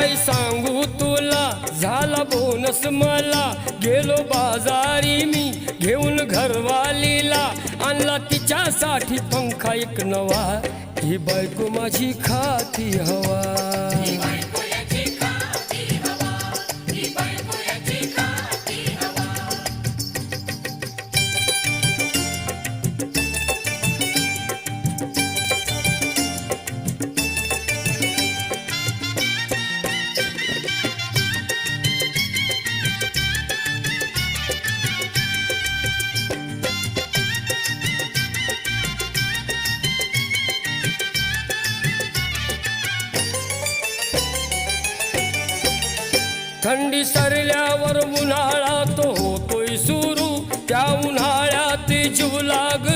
काय सांगू तुला, झाला बोनस मला. गेलो बाजारी मी घेऊन घरवालीला, आणला तिच्यासाठी पंखा एक नवा. ही बायको माझी खाती हवा. थंडी सरल्यावर उन्हाळा तो होतोय सुरू. त्या उन्हाळ्यात जीव लाग